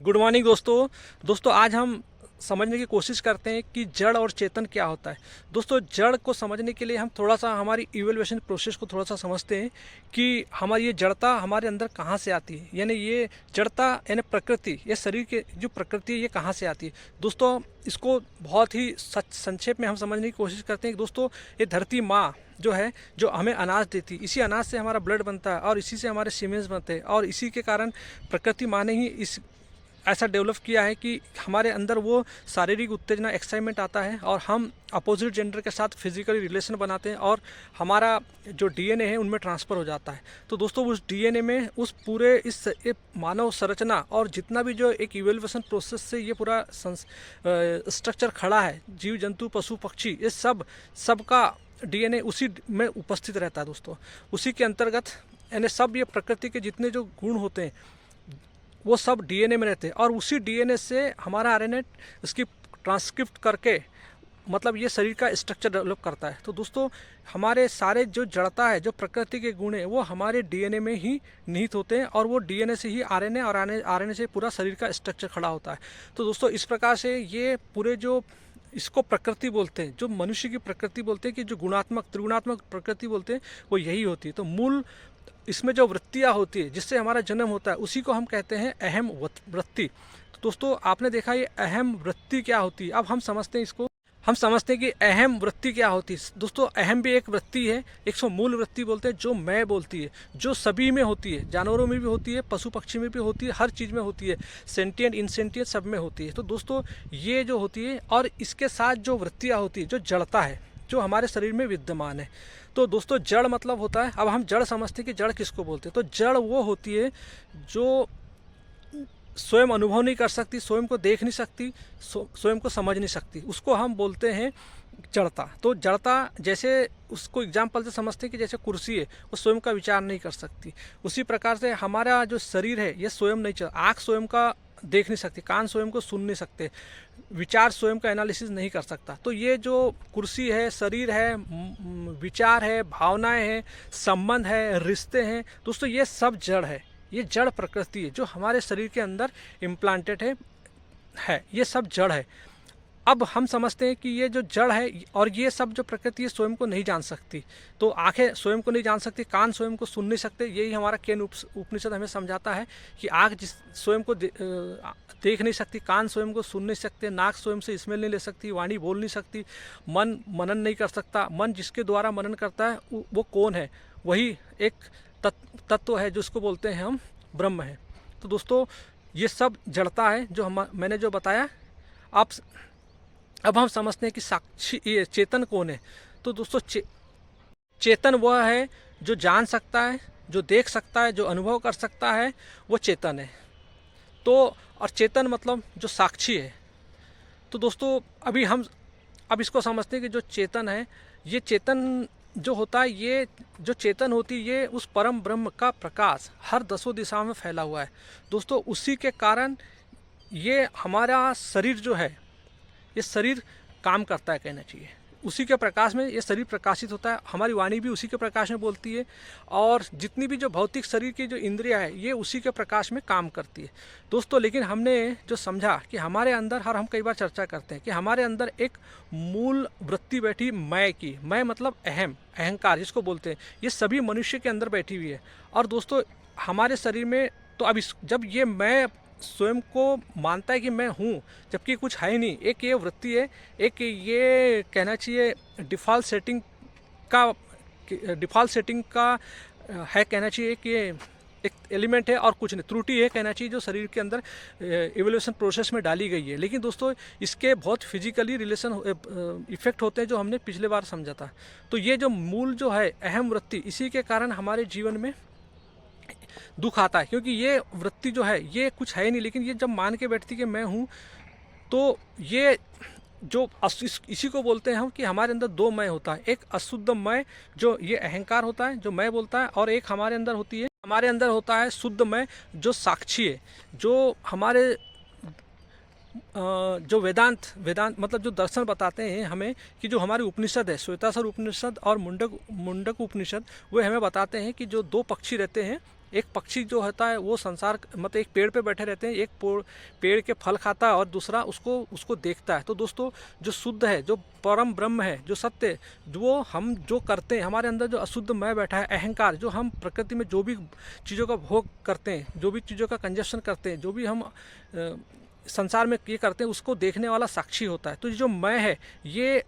Good morning दोस्तों आज हम समझने की कोशिश करते हैं कि जड़ और चेतन क्या होता है। दोस्तों जड़ को समझने के लिए हम थोड़ा सा हमारी इवोल्यूशन प्रोसेस को थोड़ा सा समझते हैं कि हमारी ये जड़ता हमारे अंदर कहाँ से आती है, यानी ये जड़ता यानी प्रकृति, ये शरीर के जो प्रकृति है ये कहाँ से आती है। दोस्तों इसको बहुत ही संक्षेप में हम समझने की कोशिश करते हैं कि दोस्तों ये धरती माँ जो है, जो हमें अनाज देती है, इसी अनाज से हमारा ब्लड बनता है और इसी से हमारे सीमेंस बनते हैं और इसी के कारण प्रकृति माँ ने ही इस ऐसा डेवलप किया है कि हमारे अंदर वो शारीरिक उत्तेजना एक्साइटमेंट आता है और हम अपोजिट जेंडर के साथ फिजिकली रिलेशन बनाते हैं और हमारा जो डीएनए है उनमें ट्रांसफ़र हो जाता है। तो दोस्तों उस डीएनए में उस पूरे इस मानव संरचना और जितना भी जो एक इवोल्यूशन प्रोसेस से ये पूरा स्ट्रक्चर खड़ा है, जीव जंतु पशु पक्षी, ये सबका डीएनए उसी में उपस्थित रहता है। दोस्तों उसी के अंतर्गत यानी सब ये प्रकृति के जितने जो गुण होते हैं वो सब डीएनए में रहते हैं और उसी डीएनए से हमारा आरएनए उसकी ट्रांसक्रिप्ट करके मतलब ये शरीर का स्ट्रक्चर डेवलप करता है। तो दोस्तों हमारे सारे जो जड़ता है, जो प्रकृति के गुण है, वो हमारे डीएनए में ही निहित होते हैं और वो डीएनए से ही आरएनए और आरएनए से पूरा शरीर का स्ट्रक्चर खड़ा होता है। तो दोस्तों इस प्रकार से ये पूरे जो इसको प्रकृति बोलते हैं, जो मनुष्य की प्रकृति बोलते हैं, कि जो गुणात्मक त्रिगुणात्मक प्रकृति बोलते हैं, वो यही होती है। तो मूल इसमें जो वृत्तियाँ होती है जिससे हमारा जन्म होता है उसी को हम कहते हैं अहम वृत्ति। तो दोस्तों आपने देखा ये अहम वृत्ति क्या होती है। अब हम समझते हैं इसको, हम समझते हैं कि अहम वृत्ति क्या होती है। दोस्तों अहम भी एक वृत्ति है, एक सौ मूल वृत्ति बोलते हैं, जो मैं बोलती है, जो सभी में होती है, जानवरों में भी होती है, पशु पक्षी में भी होती है, हर चीज़ में होती है, सेंटिएंट इनसेंटिएंट सब में होती है। तो दोस्तों ये जो होती है और इसके साथ जो वृत्तियाँ होती है, जो जड़ता है, जो हमारे शरीर में विद्यमान है। तो दोस्तों जड़ मतलब होता है, अब हम जड़ समझते हैं कि जड़ किसको बोलते हैं। तो जड़ वो होती है जो स्वयं अनुभव नहीं कर सकती, स्वयं को देख नहीं सकती, स्वयं को समझ नहीं सकती, उसको हम बोलते हैं जड़ता। तो जड़ता जैसे उसको एग्जाम्पल से समझते हैं कि जैसे कुर्सी है, वो स्वयं का विचार नहीं कर सकती, उसी प्रकार से हमारा जो शरीर है ये स्वयं नहीं चल, आँख स्वयं का देख नहीं सकती, कान स्वयं को सुन नहीं सकते, विचार स्वयं का एनालिसिस नहीं कर सकता। तो ये जो कुर्सी है, शरीर है, विचार है, भावनाएं हैं, संबंध है, रिश्ते हैं, दोस्तों ये सब जड़ है, ये जड़ प्रकृति है जो हमारे शरीर के अंदर इम्प्लांटेड है, ये सब जड़ है। अब हम समझते हैं कि ये जो जड़ है और ये सब जो प्रकृति है स्वयं को नहीं जान सकती। तो आंखें स्वयं को नहीं जान सकती, कान स्वयं को सुन नहीं सकते, यही हमारा केन उपनिषद हमें समझाता है कि आँख जिस स्वयं को देख नहीं सकती, कान स्वयं को सुन नहीं सकते, नाक स्वयं से स्मेल नहीं ले सकती, वाणी बोल नहीं सकती, मन मनन नहीं कर सकता। मन जिसके द्वारा मनन करता है वो कौन है? वही एक तत्व है जिसको बोलते हैं हम ब्रह्म है। तो दोस्तों ये सब जड़ता है जो मैंने जो बताया। अब हम समझते हैं कि साक्षी ये चेतन कौन है। तो दोस्तों चेतन वह है जो जान सकता है, जो देख सकता है, जो अनुभव कर सकता है, वो चेतन है। तो और चेतन मतलब जो साक्षी है। तो दोस्तों अब इसको समझते हैं कि जो चेतन है, ये चेतन जो होता है, ये जो चेतन होती है, ये उस परम ब्रह्म का प्रकाश हर दसों दिशाओं में फैला हुआ है। दोस्तों उसी के कारण ये हमारा शरीर जो है, ये शरीर काम करता है, कहना चाहिए। उसी के प्रकाश में ये शरीर प्रकाशित होता है, हमारी वाणी भी उसी के प्रकाश में बोलती है और जितनी भी जो भौतिक शरीर की जो इंद्रियां है ये उसी के प्रकाश में काम करती है। दोस्तों लेकिन हमने जो समझा कि हमारे अंदर, हम कई बार चर्चा करते हैं कि हमारे अंदर एक मूल वृत्ति बैठी मैं की, मैं मतलब अहंकार जिसको बोलते हैं, ये सभी मनुष्य के अंदर बैठी हुई है। और दोस्तों हमारे शरीर में तो अब जब ये मैं स्वयं को मानता है कि मैं हूँ, जबकि कुछ है ही नहीं, एक ये वृत्ति है, एक ये कहना चाहिए डिफ़ॉल्ट सेटिंग का है, कहना चाहिए कि एक एलिमेंट है और कुछ नहीं, त्रुटि है कहना चाहिए, जो शरीर के अंदर इवोल्यूशन प्रोसेस में डाली गई है। लेकिन दोस्तों इसके बहुत फिजिकली रिलेशन इफेक्ट होते हैं जो हमने पिछले बार समझा था। तो ये जो मूल जो है अहम वृत्ति, इसी के कारण हमारे जीवन में दुख आता है, क्योंकि ये वृत्ति जो है ये कुछ है नहीं, लेकिन ये जब मान के बैठती कि मैं हूँ, तो ये जो इसी को बोलते हैं हम कि हमारे अंदर दो मैं होता है। एक अशुद्ध मैं जो ये अहंकार होता है, जो मैं बोलता है, और एक हमारे अंदर होता है शुद्ध मैं जो साक्षी है, जो हमारे जो वेदांत मतलब जो दर्शन बताते हैं हमें कि जो हमारे उपनिषद है, श्वेताश्वर उपनिषद और मुंडक उपनिषद, वे हमें बताते हैं कि जो दो पक्षी रहते हैं, एक पक्षी जो होता है वो संसार मतलब एक पेड़ पे बैठे रहते हैं, एक पेड़ के फल खाता है और दूसरा उसको देखता है। तो दोस्तों जो शुद्ध है, जो परम ब्रह्म है, जो सत्य है, वो हम जो करते हैं, हमारे अंदर जो अशुद्ध मैं बैठा है, अहंकार, जो हम प्रकृति में जो भी चीज़ों का भोग करते हैं, जो भी चीज़ों का कंजप्शन करते हैं, जो भी हम संसार में ये करते हैं, उसको देखने वाला साक्षी होता है। तो जो मैं है ये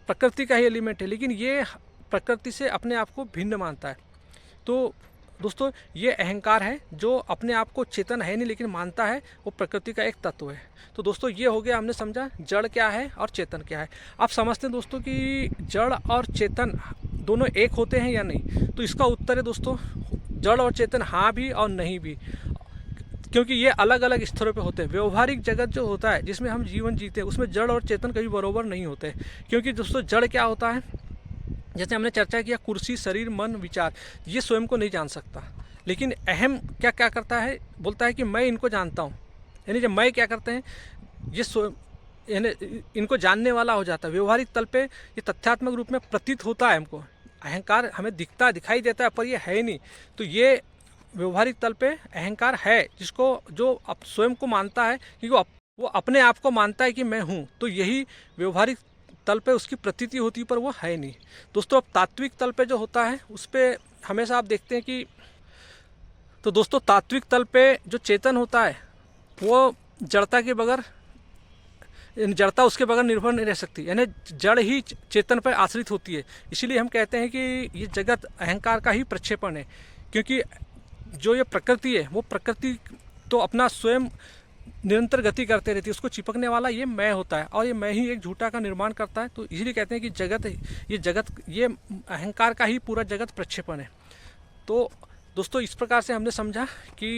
प्रकृति का ही एलिमेंट है, लेकिन ये प्रकृति से अपने आप को भिन्न मानता है। तो दोस्तों ये अहंकार है जो अपने आप को चेतन है नहीं लेकिन मानता है वो प्रकृति का एक तत्व है। तो दोस्तों ये हो गया, हमने समझा जड़ क्या है और चेतन क्या है। आप समझते हैं दोस्तों कि जड़ और चेतन दोनों एक होते हैं या नहीं? तो इसका उत्तर है दोस्तों जड़ और चेतन हाँ भी और नहीं भी, क्योंकि ये अलग अलग स्तरों पे होते हैं। व्यवहारिक जगत जो होता है जिसमें हम जीवन जीते हैं उसमें जड़ और चेतन कभी बराबर नहीं होते, क्योंकि दोस्तों जड़ क्या होता है, जैसे हमने चर्चा किया कुर्सी, शरीर, मन, विचार, ये स्वयं को नहीं जान सकता। लेकिन अहम क्या क्या करता है, बोलता है कि मैं इनको जानता हूँ। यानी जब मैं क्या करते हैं ये स्वयं यानी इनको जानने वाला हो जाता है। व्यवहारिक तल पे ये तथ्यात्मक रूप में प्रतीत होता है हमको, अहंकार हमें दिखाई देता है पर ये है नहीं। तो ये व्यवहारिक तल पे अहंकार है जिसको जो स्वयं को मानता है, क्योंकि वो अपने आप को मानता है कि मैं हूँ। तो यही व्यवहारिक तल पे उसकी प्रतीति होती है पर वो है नहीं। दोस्तों अब तात्विक तल पे जो होता है उस पर हमेशा आप देखते हैं कि तो दोस्तों तात्विक तल पे जो चेतन होता है वो जड़ता के बगैर, जड़ता उसके बगैर निर्भर नहीं रह सकती, यानी जड़ ही चेतन पर आश्रित होती है। इसीलिए हम कहते हैं कि ये जगत अहंकार का ही प्रक्षेपण है, क्योंकि जो ये प्रकृति है वो प्रकृति तो अपना स्वयं निरंतर गति करते रहती है, उसको चिपकने वाला ये मैं होता है और ये मैं ही एक झूठा का निर्माण करता है। तो इसीलिए कहते हैं कि ये अहंकार का ही पूरा जगत प्रक्षेपण है। तो दोस्तों इस प्रकार से हमने समझा कि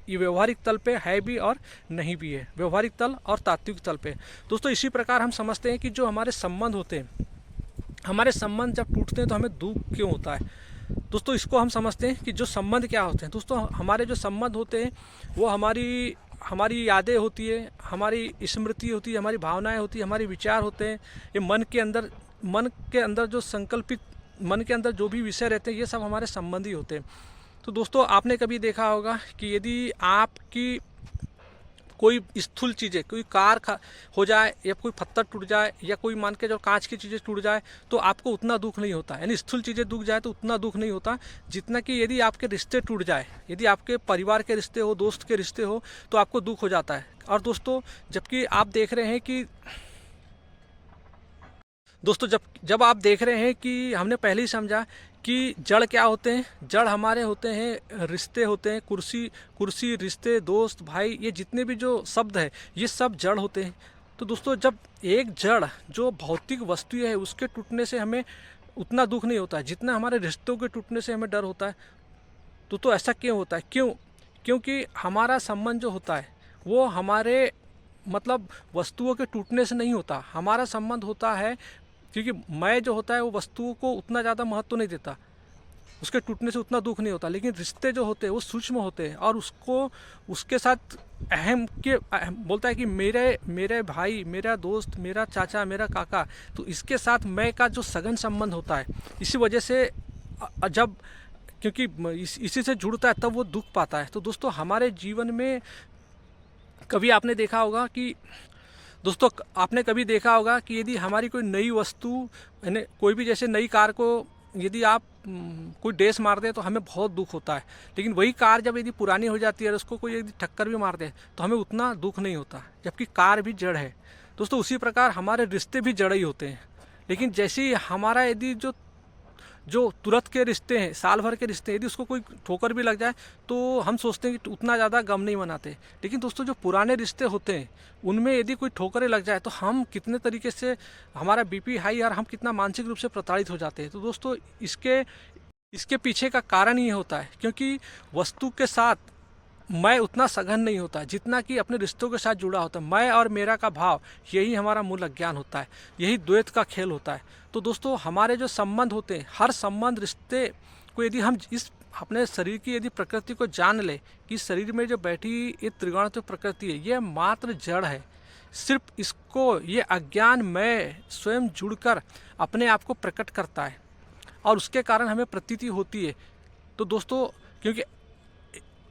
ये व्यवहारिक तल पे है भी और नहीं भी है, व्यवहारिक तल और तात्विक तल पे। दोस्तों इसी प्रकार हम समझते हैं कि जो हमारे संबंध होते हैं, हमारे संबंध जब टूटते हैं तो हमें दुख क्यों होता है। दोस्तों इसको हम समझते हैं कि जो संबंध क्या होते हैं। दोस्तों हमारे जो संबंध होते हैं वो हमारी यादें होती है, हमारी स्मृति होती है, हमारी भावनाएं होती है, हमारे विचार होते हैं। ये मन के अंदर जो संकल्पित, मन के अंदर जो भी विषय रहते हैं ये सब हमारे संबंधी होते हैं। तो दोस्तों आपने कभी देखा होगा कि यदि आपकी कोई स्थूल चीज़ें, कोई कार हो जाए या कोई पत्थर टूट जाए या कोई मान के जो कांच की चीज़ें टूट जाए तो आपको उतना दुख नहीं होता, यानी स्थूल चीज़ें दुख जाए तो उतना दुख नहीं होता जितना कि यदि आपके रिश्ते टूट जाए, यदि आपके परिवार के रिश्ते हो, दोस्त के रिश्ते हो तो आपको दुख हो जाता है। और दोस्तों जबकि आप देख रहे हैं कि जब आप देख रहे हैं कि हमने पहले ही समझा कि जड़ क्या होते हैं, जड़ हमारे होते हैं रिश्ते होते हैं, कुर्सी, रिश्ते, दोस्त, भाई, ये जितने भी जो शब्द है ये सब जड़ होते हैं। तो दोस्तों जब एक जड़ जो भौतिक वस्तु है उसके टूटने से हमें उतना दुख नहीं होता है जितना हमारे रिश्तों के टूटने से हमें डर होता है। तो ऐसा क्यों होता है? क्योंकि हमारा संबंध जो होता है वो हमारे मतलब वस्तुओं के टूटने से नहीं होता। हमारा संबंध होता है क्योंकि मैं जो होता है वो वस्तुओं को उतना ज़्यादा महत्व नहीं देता, उसके टूटने से उतना दुख नहीं होता। लेकिन रिश्ते जो होते हैं वो सूक्ष्म होते हैं और उसके साथ बोलता है कि मेरे भाई, मेरा दोस्त, मेरा चाचा, मेरा काका, तो इसके साथ मैं का जो सघन संबंध होता है, इसी वजह से जब क्योंकि इसी से जुड़ता है तब वो दुख पाता है। तो दोस्तों हमारे जीवन में कभी आपने देखा होगा कि यदि हमारी कोई नई वस्तु, यानी कोई भी जैसे नई कार को यदि आप कोई डैश मार दे तो हमें बहुत दुख होता है, लेकिन वही कार जब यदि पुरानी हो जाती है और उसको कोई यदि टक्कर भी मार दे तो हमें उतना दुख नहीं होता, जबकि कार भी जड़ है। दोस्तों उसी प्रकार हमारे रिश्ते भी जड़ ही होते हैं, लेकिन जैसे ही हमारा यदि जो तुरंत के रिश्ते हैं, साल भर के रिश्ते हैं, यदि उसको कोई ठोकर भी लग जाए तो हम सोचते हैं कि उतना ज़्यादा गम नहीं मनाते। लेकिन दोस्तों जो पुराने रिश्ते होते हैं उनमें यदि कोई ठोकरें लग जाए तो हम कितने तरीके से हमारा बीपी हाई और हम कितना मानसिक रूप से प्रताड़ित हो जाते हैं। तो दोस्तों इसके पीछे का कारण ये होता है क्योंकि वस्तु के साथ मैं उतना सघन नहीं होता जितना कि अपने रिश्तों के साथ जुड़ा होता है। मैं और मेरा का भाव, यही हमारा मूल अज्ञान होता है, यही द्वैत का खेल होता है। तो दोस्तों हमारे जो संबंध होते हैं, हर संबंध, रिश्ते को यदि हम इस अपने शरीर की यदि प्रकृति को जान ले कि शरीर में जो बैठी ये त्रिगुणात्मक प्रकृति है ये मात्र जड़ है, सिर्फ इसको ये अज्ञान मैं स्वयं जुड़कर अपने आप को प्रकट करता है और उसके कारण हमें प्रतीति होती है। तो दोस्तों क्योंकि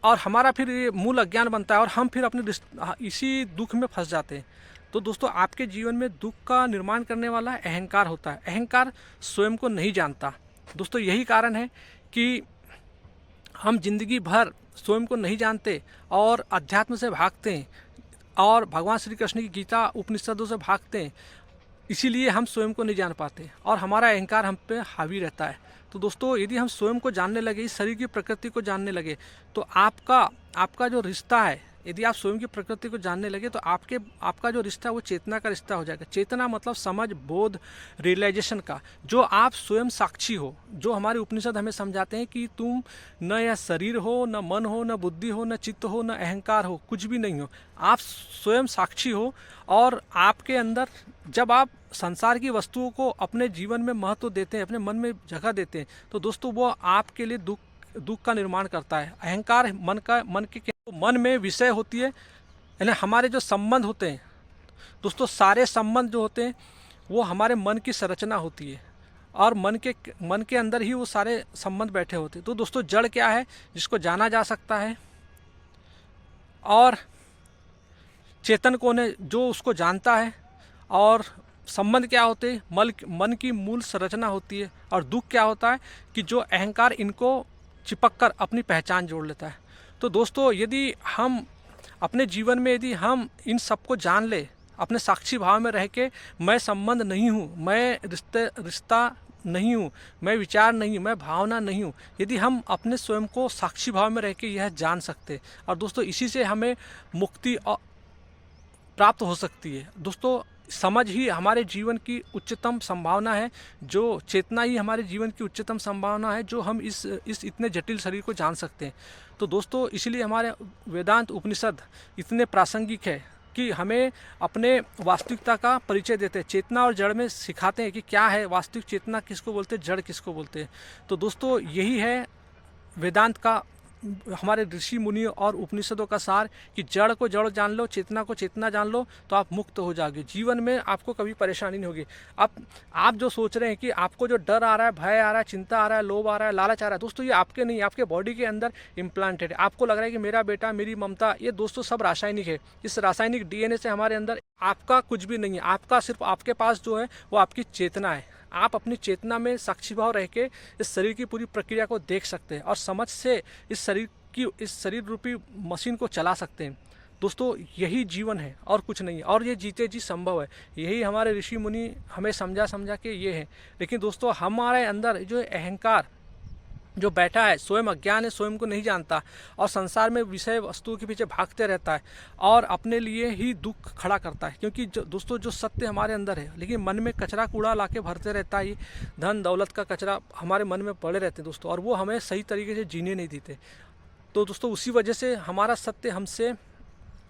और हमारा फिर ये मूल अज्ञान बनता है और हम फिर अपने इसी दुख में फंस जाते हैं। तो दोस्तों आपके जीवन में दुख का निर्माण करने वाला अहंकार होता है। अहंकार स्वयं को नहीं जानता। दोस्तों यही कारण है कि हम जिंदगी भर स्वयं को नहीं जानते और अध्यात्म से भागते हैं और भगवान श्री कृष्ण की गीता उपनिषदों से भागते हैं। इसीलिए हम स्वयं को नहीं जान पाते और हमारा अहंकार हम पे हावी रहता है। तो दोस्तों यदि हम स्वयं को जानने लगे, इस शरीर की प्रकृति को जानने लगे, तो आपका जो रिश्ता है, यदि आप स्वयं की प्रकृति को जानने लगे तो आपका जो रिश्ता है वो चेतना का रिश्ता हो जाएगा। चेतना मतलब समझ, बोध, रियलाइजेशन का, जो आप स्वयं साक्षी हो। जो हमारे उपनिषद हमें समझाते हैं कि तुम न यह शरीर हो, न मन हो, न बुद्धि हो, न चित्त हो, न अहंकार हो, कुछ भी नहीं हो, आप स्वयं साक्षी हो। और आपके अंदर जब आप संसार की वस्तुओं को अपने जीवन में महत्व देते हैं, अपने मन में जगह देते हैं, तो दोस्तों वो आपके लिए दुख का निर्माण करता है। अहंकार मन में विषय होती है, यानी हमारे जो संबंध होते हैं दोस्तों, सारे संबंध जो होते हैं वो हमारे मन की संरचना होती है और मन के अंदर ही वो सारे संबंध बैठे होते हैं। तो दोस्तों जड़ क्या है जिसको जाना जा सकता है, और चेतन कौन है जो उसको जानता है, और संबंध क्या होते हैं, मन की मूल संरचना होती है। और दुख क्या होता है कि जो अहंकार इनको चिपक कर अपनी पहचान जोड़ लेता है। तो दोस्तों यदि हम अपने जीवन में यदि हम इन सबको जान ले, अपने साक्षी भाव में रह के, मैं संबंध नहीं हूँ, मैं रिश्ता नहीं हूँ, मैं विचार नहीं हूँ, मैं भावना नहीं हूँ, यदि हम अपने स्वयं को साक्षी भाव में रह के यह जान सकते, और दोस्तों इसी से हमें मुक्ति प्राप्त हो सकती है। दोस्तों समझ ही हमारे जीवन की उच्चतम संभावना है, जो चेतना ही हमारे जीवन की उच्चतम संभावना है, जो हम इस इतने जटिल शरीर को जान सकते हैं। तो दोस्तों इसलिए हमारे वेदांत उपनिषद इतने प्रासंगिक है कि हमें अपने वास्तविकता का परिचय देते हैं। चेतना और जड़ में सिखाते हैं कि क्या है वास्तविक, चेतना किसको बोलते हैं, जड़ किसको बोलते हैं। तो दोस्तों यही है वेदांत का, हमारे ऋषि मुनि और उपनिषदों का सार, कि जड़ को जड़ जान लो, चेतना को चेतना जान लो, तो आप मुक्त हो जाओगे। जीवन में आपको कभी परेशानी नहीं होगी। आप जो सोच रहे हैं कि आपको जो डर आ रहा है, भय आ रहा है, चिंता आ रहा है, लोभ आ रहा है, लालच आ रहा है, दोस्तों ये आपके नहीं, आपके बॉडी के अंदर इम्प्लांटेड है। आपको लग रहा है कि मेरा बेटा, मेरी ममता, ये दोस्तों सब रासायनिक है। इस रासायनिक डीएनए से हमारे अंदर आपका कुछ भी नहीं है। आपका सिर्फ आपके पास जो है वो आपकी चेतना है। आप अपनी चेतना में साक्षी भाव रह के इस शरीर की पूरी प्रक्रिया को देख सकते हैं और समझ से इस शरीर रूपी मशीन को चला सकते हैं। दोस्तों यही जीवन है और कुछ नहीं है, और ये जीते जी संभव है। यही हमारे ऋषि मुनि हमें समझा के ये है। लेकिन दोस्तों हमारे अंदर जो अहंकार जो बैठा है, स्वयं अज्ञान है, स्वयं को नहीं जानता और संसार में विषय वस्तुओं के पीछे भागते रहता है और अपने लिए ही दुख खड़ा करता है। क्योंकि दोस्तों जो सत्य हमारे अंदर है, लेकिन मन में कचरा कूड़ा लाके भरते रहता है। ये धन दौलत का कचरा हमारे मन में पड़े रहते हैं दोस्तों, और वो हमें सही तरीके से जीने नहीं देते। तो दोस्तों उसी वजह से हमारा सत्य हमसे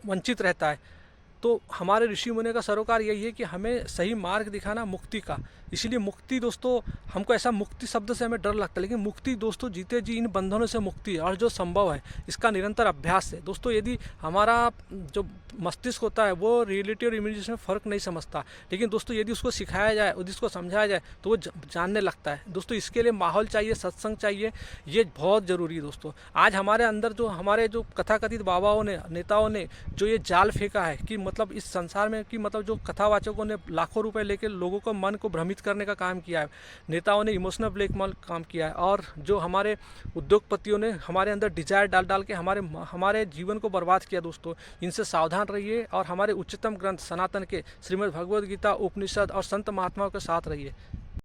वंचित रहता है। तो हमारे ऋषि मुनि का सरोकार यही है कि हमें सही मार्ग दिखाना मुक्ति का। इसीलिए मुक्ति दोस्तों, हमको ऐसा मुक्ति शब्द से हमें डर लगता है, लेकिन मुक्ति दोस्तों जीते जी इन बंधनों से मुक्ति है, और जो संभव है इसका निरंतर अभ्यास है। दोस्तों यदि हमारा जो मस्तिष्क होता है वो रियलिटी और इमेजिनेशन में फ़र्क नहीं समझता, लेकिन दोस्तों यदि उसको सिखाया जाए और इसको समझाया जाए तो वो जानने लगता है। दोस्तों इसके लिए माहौल चाहिए, सत्संग चाहिए, ये बहुत ज़रूरी है। दोस्तों आज हमारे अंदर जो हमारे जो कथाकथित बाबाओं ने, नेताओं ने जो ये जाल फेंका है कि मतलब इस संसार में कि मतलब जो कथावाचकों ने लाखों रुपए लेकर लोगों को मन को भ्रमित करने का काम किया है, नेताओं ने इमोशनल ब्लैकमेल काम किया है, और जो हमारे उद्योगपतियों ने हमारे अंदर डिजायर डाल के हमारे जीवन को बर्बाद किया। दोस्तों इनसे सावधान रहिए और हमारे उच्चतम ग्रंथ सनातन के श्रीमद् भगवद गीता, उपनिषद और संत महात्माओं के साथ रहिए।